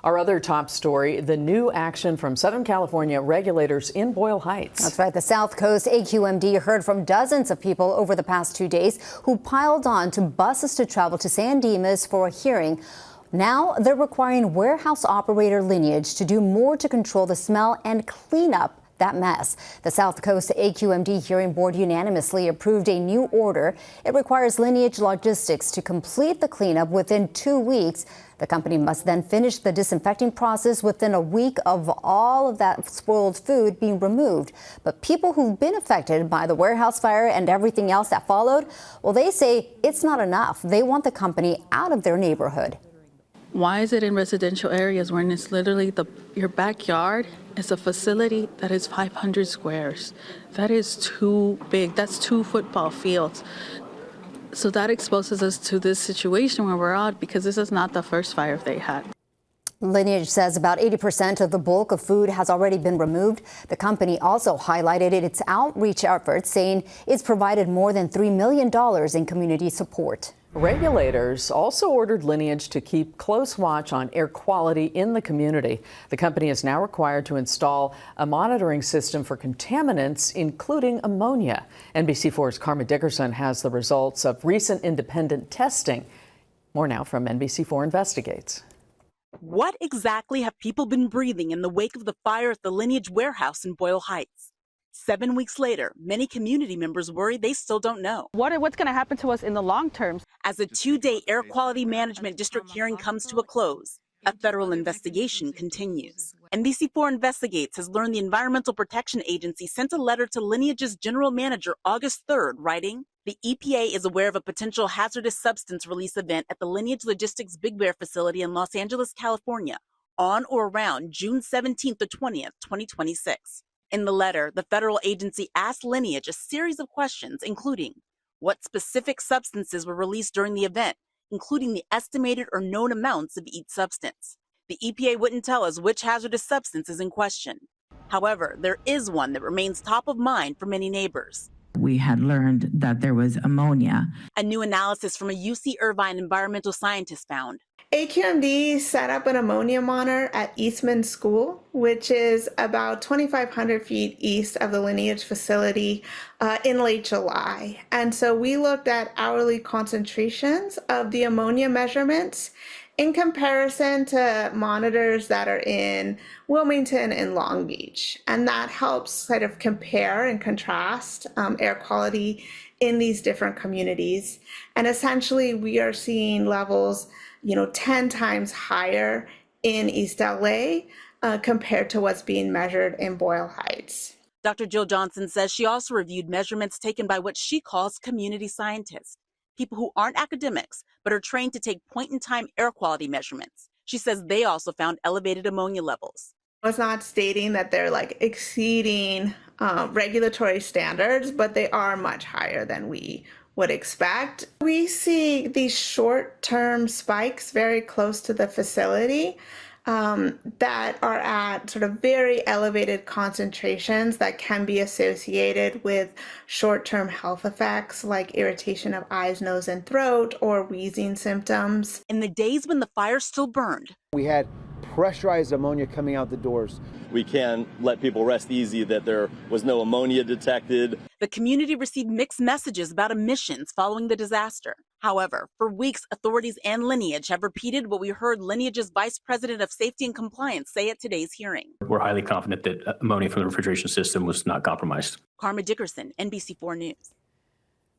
Our other top story, the new action from Southern California regulators in Boyle Heights. That's right. The South Coast AQMD heard from dozens of people over the past 2 days who piled on to buses to travel to San Dimas for a hearing. Now they're requiring warehouse operator Lineage to do more to control the smell and clean up that mess. The South Coast AQMD hearing board unanimously approved a new order. It requires Lineage Logistics to complete the cleanup within 2 weeks. The company must then finish the disinfecting process within a week of all of that spoiled food being removed. But people who've been affected by the warehouse fire and everything else that followed, well, they say it's not enough. They want the company out of their neighborhood. Why is it in residential areas when it's literally your backyard is a facility that is 500 squares? That is too big. That's 2 football fields. So that exposes us to this situation where we're at, because this is not the first fire they had. Lineage says about 80% of the bulk of food has already been removed. The company also highlighted its outreach efforts, saying it's provided more than $3 million in community support. Regulators also ordered Lineage to keep close watch on air quality in the community. The company is now required to install a monitoring system for contaminants, including ammonia. NBC4's Dickerson has the results of recent independent testing. More now from NBC4 Investigates. What exactly have people been breathing in the wake of the fire at the Lineage warehouse in Boyle Heights? 7 weeks later, many community members worry they still don't know. What's going to happen to us in the long term? As a 2-day air quality management district hearing comes to a close, a federal investigation continues. NBC4 Investigates has learned the Environmental Protection Agency sent a letter to Lineage's general manager August 3rd, writing, "The EPA is aware of a potential hazardous substance release event at the Lineage Logistics Big Bear facility in Los Angeles, California, on or around June 17th to 20th, 2026. In the letter, the federal agency asked Lineage a series of questions, including what specific substances were released during the event, including the estimated or known amounts of each substance. The EPA wouldn't tell us which hazardous substance is in question. However, there is one that remains top of mind for many neighbors. We had learned that there was ammonia. A new analysis from a UC Irvine environmental scientist found AQMD set up an ammonia monitor at Eastman School, which is about 2,500 feet east of the Lineage facility in late July. And so we looked at hourly concentrations of the ammonia measurements in comparison to monitors that are in Wilmington and Long Beach. And that helps sort of compare and contrast air quality in these different communities. And essentially, we are seeing levels 10 times higher in East LA compared to what's being measured in Boyle Heights. Dr. Jill Johnson says she also reviewed measurements taken by what she calls community scientists, people who aren't academics, but are trained to take point-in-time air quality measurements. She says they also found elevated ammonia levels. It's not stating that they're exceeding regulatory standards, but they are much higher than we would expect. We see these short-term spikes very close to the facility that are at sort of very elevated concentrations that can be associated with short-term health effects like irritation of eyes, nose, and throat, or wheezing symptoms. In the days when the fire still burned, we had pressurized ammonia coming out the doors. We can let people rest easy that there was no ammonia detected. The community received mixed messages about emissions following the disaster. However, for weeks, authorities and Lineage have repeated what we heard Lineage's Vice President of Safety and Compliance say at today's hearing. We're highly confident that ammonia from the refrigeration system was not compromised. Dickerson, NBC4 News.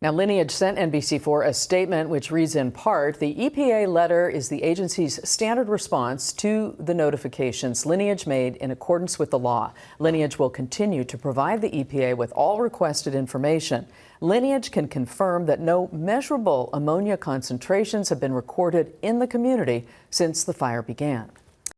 Now, Lineage sent NBC4 a statement which reads in part, the EPA letter is the agency's standard response to the notifications Lineage made in accordance with the law. Lineage will continue to provide the EPA with all requested information. Lineage can confirm that no measurable ammonia concentrations have been recorded in the community since the fire began.